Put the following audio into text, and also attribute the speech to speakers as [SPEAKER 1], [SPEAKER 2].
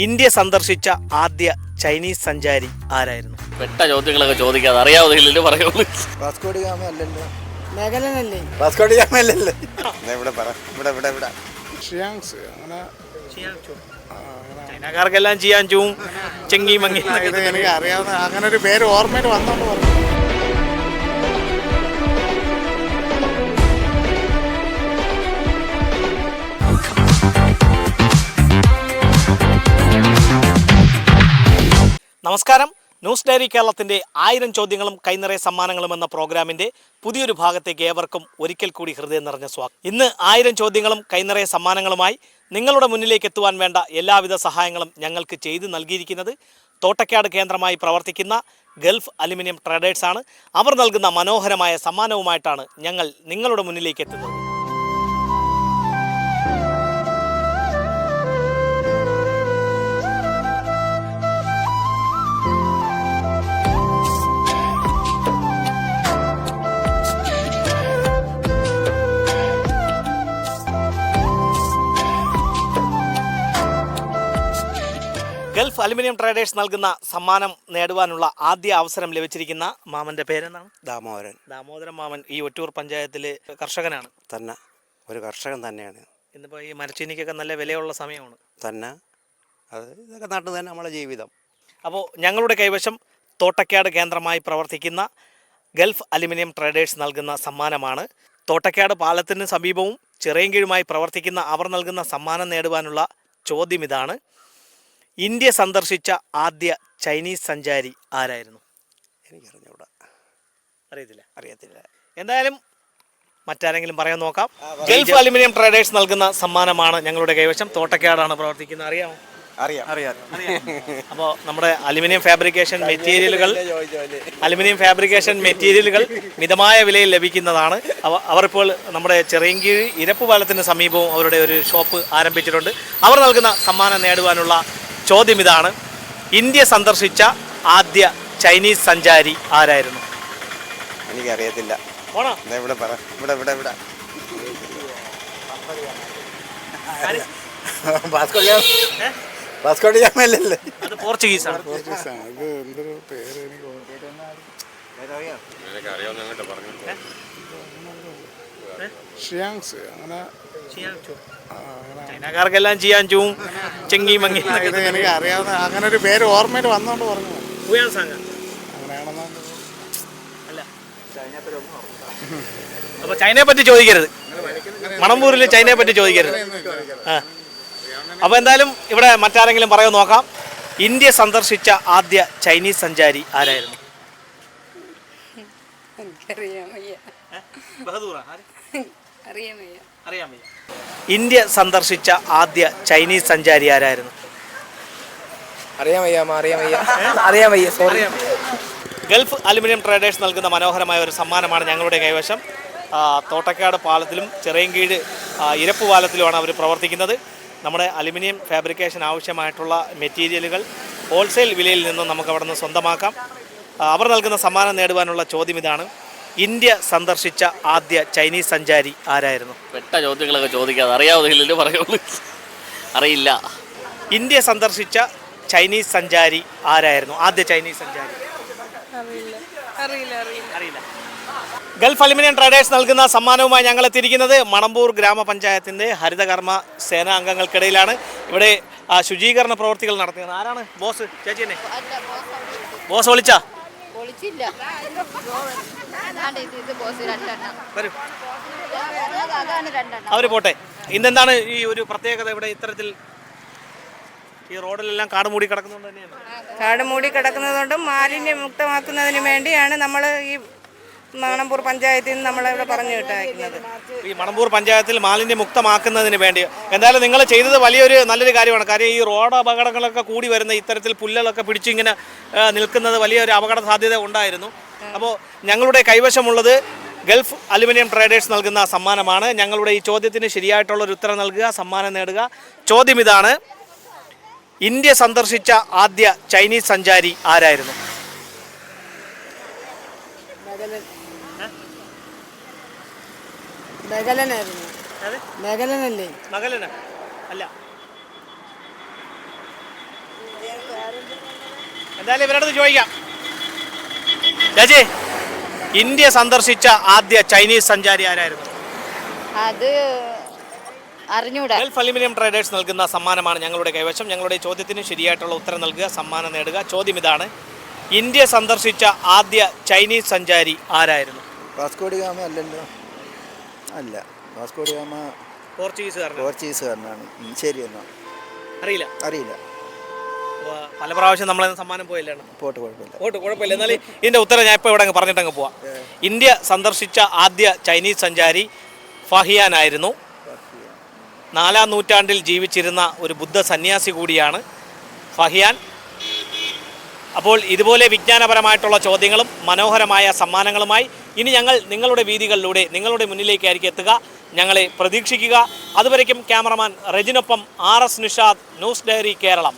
[SPEAKER 1] India സന്ദർശിച്ച ആദ്യ Chinese സഞ്ചാരി ആരായിരുന്നു?
[SPEAKER 2] പെട്ട ചോദ്യങ്ങളൊക്കെ ചോദിക്കാതെ അറിയാവുന്നില്ലല്ലോ പറയുള്ളൂ.
[SPEAKER 3] വാസ്കോ ഡി ഗാമ അല്ലല്ലോ.
[SPEAKER 4] മേഖലനല്ലേ?
[SPEAKER 3] വാസ്കോ ഡി ഗാമ അല്ലല്ലോ. ഇവിടെ പറ, ഇവിടെ
[SPEAKER 4] ഷിയാങ്സ് അങ്ങനെ
[SPEAKER 1] ചൈനക്കാർക്കെല്ലാം ചെയ്യാൻ ചൂവും ചെങ്ങി മങ്ങി.
[SPEAKER 4] ഇത് എനിക്ക് അറിയാവുന്ന അങ്ങനെ ഒരു പേര് ഓർമ്മയിൽ വന്നോണ്ട് പറഞ്ഞു.
[SPEAKER 1] നമസ്കാരം. ന്യൂസ് ഡയറി കേരളത്തിൻ്റെ 1000 ചോദ്യങ്ങളും കൈനിറയ സമ്മാനങ്ങളും എന്ന പ്രോഗ്രാമിൻ്റെ പുതിയൊരു ഭാഗത്തേക്ക് ഏവർക്കും ഒരിക്കൽ കൂടി ഹൃദയം നിറഞ്ഞ സ്വാഗതം. ഇന്ന് 1000 ചോദ്യങ്ങളും കൈനിറയ സമ്മാനങ്ങളുമായി നിങ്ങളുടെ മുന്നിലേക്ക് എത്തുവാൻ വേണ്ട എല്ലാവിധ സഹായങ്ങളും ഞങ്ങൾക്ക് ചെയ്തു നൽകിയിരിക്കുന്നത് തോട്ടയ്ക്കാട് കേന്ദ്രമായി പ്രവർത്തിക്കുന്ന ഗൾഫ് അലുമിനിയം ട്രേഡേഴ്സാണ്. അവർ നൽകുന്ന മനോഹരമായ സമ്മാനവുമായിട്ടാണ് ഞങ്ങൾ നിങ്ങളുടെ മുന്നിലേക്ക് എത്തുന്നത്. ഗൾഫ് അലുമിനിയം ട്രേഡേഴ്സ് നൽകുന്ന സമ്മാനം നേടുവാനുള്ള ആദ്യ അവസരം ലഭിച്ചിരിക്കുന്ന മാമൻ്റെ പേരെന്താണ്? ദാമോദരൻ മാമൻ ഈ ഒറ്റൂർ പഞ്ചായത്തിൽ കർഷകനാണ്.
[SPEAKER 3] തന്നെ ഒരു കർഷകൻ തന്നെയാണ്.
[SPEAKER 1] ഇന്നിപ്പോൾ ഈ മരച്ചീനിക്കൊക്കെ നല്ല വിലയുള്ള സമയമാണ്
[SPEAKER 3] തന്നെ. അത് ഇതൊക്കെ നാട്ടിൽ തന്നെ നമ്മളെ ജീവിതം.
[SPEAKER 1] അപ്പോൾ ഞങ്ങളുടെ കൈവശം തോട്ടയ്ക്കാട് കേന്ദ്രമായി പ്രവർത്തിക്കുന്ന ഗൾഫ് അലുമിനിയം ട്രേഡേഴ്സ് നൽകുന്ന സമ്മാനമാണ്. തോട്ടയ്ക്കാട് പാലത്തിന് സമീപവും ചിറയൻകീഴുമായി പ്രവർത്തിക്കുന്ന അവർ നൽകുന്ന സമ്മാനം നേടുവാനുള്ള ചോദ്യം ഇതാണ്: ഇന്ത്യ സന്ദർശിച്ച ആദ്യ ചൈനീസ് സഞ്ചാരി ആരായിരുന്നു?
[SPEAKER 3] എനിക്കറിഞ്ഞൂടാ.
[SPEAKER 1] അറിയത്തില്ല. എന്തായാലും മറ്റാരെങ്കിലും പറയാൻ നോക്കാം. ഗൾഫ് അലുമിനിയം ട്രേഡേഴ്സ് നൽകുന്ന സമ്മാനമാണ് ഞങ്ങളുടെ കൈവശം. തോട്ടയ്ക്കാടാണ് പ്രവർത്തിക്കുന്നത്. അറിയാമോ?
[SPEAKER 3] അറിയാം.
[SPEAKER 1] അപ്പോൾ നമ്മുടെ അലുമിനിയം ഫാബ്രിക്കേഷൻ മെറ്റീരിയലുകൾ മിതമായ വിലയിൽ ലഭിക്കുന്നതാണ്. അവരിപ്പോൾ നമ്മുടെ ചിറയൻകീഴ് ഇരപ്പ് പാലത്തിന് സമീപവും അവരുടെ ഒരു ഷോപ്പ് ആരംഭിച്ചിട്ടുണ്ട്. അവർ നൽകുന്ന സമ്മാനം നേടുവാനുള്ള ചോദ്യം ഇതാണ്: ഇന്ത്യ സന്ദർശിച്ച ആദ്യ ചൈനീസ് സഞ്ചാരി ആരായിരുന്നു?
[SPEAKER 3] എനിക്കറിയത്തില്ല. ഇവിടെ പറ, ഇവിടെ വാസ്കോ ഡി ഗാമ അല്ലല്ലോ.
[SPEAKER 1] അത് പോർച്ചുഗീസാണ്.
[SPEAKER 4] ഇത് എന്തൊരു പേര് എനിക്ക് ഷിയാങ്സ് അങ്ങനെ
[SPEAKER 1] ചൈനക്കാർക്കെല്ലാം ചെയ്യാൻ ചൂവും ചെങ്ങി മങ്ങി.
[SPEAKER 4] ഇത് എനിക്ക് അറിയാവുന്ന അങ്ങനെ ഒരു പേര് ഓർമ്മയിൽ വന്നോണ്ട് പറഞ്ഞു.
[SPEAKER 1] അങ്ങനെയാണെന്നാ അല്ല. അപ്പൊ ചൈനയെ പറ്റി ചോദിക്കരുത്. മണമ്പൂരിൽ ചൈനയെ പറ്റി ചോദിക്കരുത്. അപ്പൊ എന്തായാലും ഇവിടെ മറ്റാരെങ്കിലും പറയാൻ നോക്കാം. ഇന്ത്യ സന്ദർശിച്ച ആദ്യ ചൈനീസ് സഞ്ചാരി ആരായിരുന്നു? ഇന്ത്യ സന്ദർശിച്ച ആദ്യ ചൈനീസ് സഞ്ചാരി ആരായിരുന്നു? ഗൾഫ് അലുമിനിയം ട്രേഡേഴ്സ് നൽകുന്ന മനോഹരമായ ഒരു സമ്മാനമാണ് ഞങ്ങളുടെ കൈവശം. തോട്ടയ്ക്കാട് പാലത്തിലും ചിറയൻകീഴ് ഇരപ്പ് പാലത്തിലുമാണ് അവർ പ്രവർത്തിക്കുന്നത്. നമ്മുടെ അലുമിനിയം ഫാബ്രിക്കേഷൻ ആവശ്യമായിട്ടുള്ള മെറ്റീരിയലുകൾ ഹോൾസെയിൽ വിലയിൽ നിന്ന് നമുക്ക് അവിടെ നിന്ന് സ്വന്തമാക്കാം. അവർ നൽകുന്ന സമ്മാനം നേടുവാനുള്ള ചോദ്യം ഇതാണ്: ഇന്ത്യ സന്ദർശിച്ച ആദ്യ ചൈനീസ് സഞ്ചാരി ആരായിരുന്നു?
[SPEAKER 2] പെട്ട ചോദ്യങ്ങളൊക്കെ ചോദിക്കാതെ അറിയാവുന്നില്ലല്ലോ പറയുള്ളൂ. അറിയില്ല.
[SPEAKER 1] ഇന്ത്യ സന്ദർശിച്ച ചൈനീസ് സഞ്ചാരി ആരായിരുന്നു? ആദ്യ ചൈനീസ് സഞ്ചാരി അറിയില്ല. ഗൾഫ് അലുമിനിയം ട്രേഡേഴ്സ് നൽകുന്ന സമ്മാനവുമായി ഞങ്ങൾ എത്തിയിരിക്കുന്നത് മണമ്പൂർ ഗ്രാമപഞ്ചായത്തിൻ്റെ ഹരിതകർമ്മ സേനാ അംഗങ്ങൾക്കിടയിലാണ്. ഇവിടെ ശുചീകരണ പ്രവൃത്തികൾ നടത്തുന്നത് ആരാണ്? ബോസ്? ചേച്ചി തന്നെ? ബോസ് വിളിച്ചാ? അവര് പോട്ടെ. ഇന്നെന്താണ് ഈ ഒരു പ്രത്യേകത? ഇവിടെ ഇത്തരത്തിൽ ഈ റോഡിലെല്ലാം കാട് മൂടി കിടക്കുന്നതുകൊണ്ട് തന്നെയാണ്.
[SPEAKER 5] കാട് മൂടി കിടക്കുന്നതുകൊണ്ട് മാലിന്യം മുക്തമാക്കുന്നതിന് വേണ്ടിയാണ് നമ്മൾ ഈ മണമ്പൂർ പഞ്ചായത്തിൽ നിന്ന് നമ്മളിവിടെ പറഞ്ഞു വിട്ടയക്കുന്നത്.
[SPEAKER 1] ഈ മണമ്പൂർ പഞ്ചായത്തിൽ മാലിന്യം മുക്തമാക്കുന്നതിന് വേണ്ടി എന്തായാലും നിങ്ങൾ ചെയ്തത് നല്ലൊരു കാര്യമാണ്. കാര്യം ഈ റോഡ് അപകടങ്ങളൊക്കെ കൂടി വരുന്ന ഇത്തരത്തിൽ പുല്ലൊക്കെ പിടിച്ചിങ്ങനെ നിൽക്കുന്നത് വലിയൊരു അപകട സാധ്യത ഉണ്ടായിരുന്നു. അപ്പോൾ ഞങ്ങളുടെ കൈവശമുള്ളത് ഗൾഫ് അലുമിനിയം ട്രേഡേഴ്സ് നൽകുന്ന സമ്മാനമാണ്. ഞങ്ങളുടെ ഈ ചോദ്യത്തിന് ശരിയായിട്ടുള്ളൊരു ഉത്തരം നൽകുക, സമ്മാനം നേടുക. ചോദ്യം ഇതാണ്: ഇന്ത്യ സന്ദർശിച്ച ആദ്യ ചൈനീസ് സഞ്ചാരി ആരായിരുന്നു?
[SPEAKER 4] മേഖലനല്ലേ?
[SPEAKER 1] മകലന അല്ല. എന്തായാലും ഇവരടുത്ത് ചോദിക്കാം. ചേച്ചി, ഇന്ത്യ സന്ദർശിച്ച ആദ്യ ചൈനീസ് സഞ്ചാരി ആരായിരുന്നു?
[SPEAKER 6] അത് അറിഞ്ഞൂടാ.
[SPEAKER 1] ഗൾഫ് അലുമിനിയം ട്രേഡേഴ്സ് നൽകുന്ന സമ്മാനമാണ് ഞങ്ങളുടെ കൈവശം. ഞങ്ങളുടെ ചോദ്യത്തിന് ശരിയായിട്ടുള്ള ഉത്തരം നൽകുക, സമ്മാനം നേടുക. ചോദ്യം ഇതാണ്: ഇന്ത്യ സന്ദർശിച്ച ആദ്യ ചൈനീസ് സഞ്ചാരി ആരായിരുന്നു?
[SPEAKER 7] വാസ്കോ ഡി ഗാമ അല്ലല്ലോ. അല്ല, വാസ്കോ ഡി ഗാമ പോർച്ചുഗീസുകാരനാണ്. ശരി എന്നാ അറിയില്ല.
[SPEAKER 1] പല പ്രാവശ്യം നമ്മളെ സമ്മാനം പോയില്ലാണ്.
[SPEAKER 7] പോട്ട് കുഴപ്പമില്ല.
[SPEAKER 1] കുഴപ്പമില്ല. എന്നാൽ ഇതിന്റെ ഉത്തരം ഞാൻ ഇപ്പോൾ ഇവിടെ പറഞ്ഞിട്ടങ്ങ് പോവാം. ഇന്ത്യ സന്ദർശിച്ച ആദ്യ ചൈനീസ് സഞ്ചാരി ഫഹിയാൻ ആയിരുന്നു. 4-ാം നൂറ്റാണ്ടിൽ ജീവിച്ചിരുന്ന ഒരു ബുദ്ധ സന്യാസി കൂടിയാണ് ഫഹിയാൻ. അപ്പോൾ ഇതുപോലെ വിജ്ഞാനപരമായിട്ടുള്ള ചോദ്യങ്ങളും മനോഹരമായ സമ്മാനങ്ങളുമായി ഇനി ഞങ്ങൾ നിങ്ങളുടെ വീതികളിലൂടെ നിങ്ങളുടെ മുന്നിലേക്കായിരിക്കും എത്തുക. ഞങ്ങളെ പ്രതീക്ഷിക്കുക. അതുവരയ്ക്കും ക്യാമറമാൻ റെജിനൊപ്പം RS Nishad, news diary Keralam.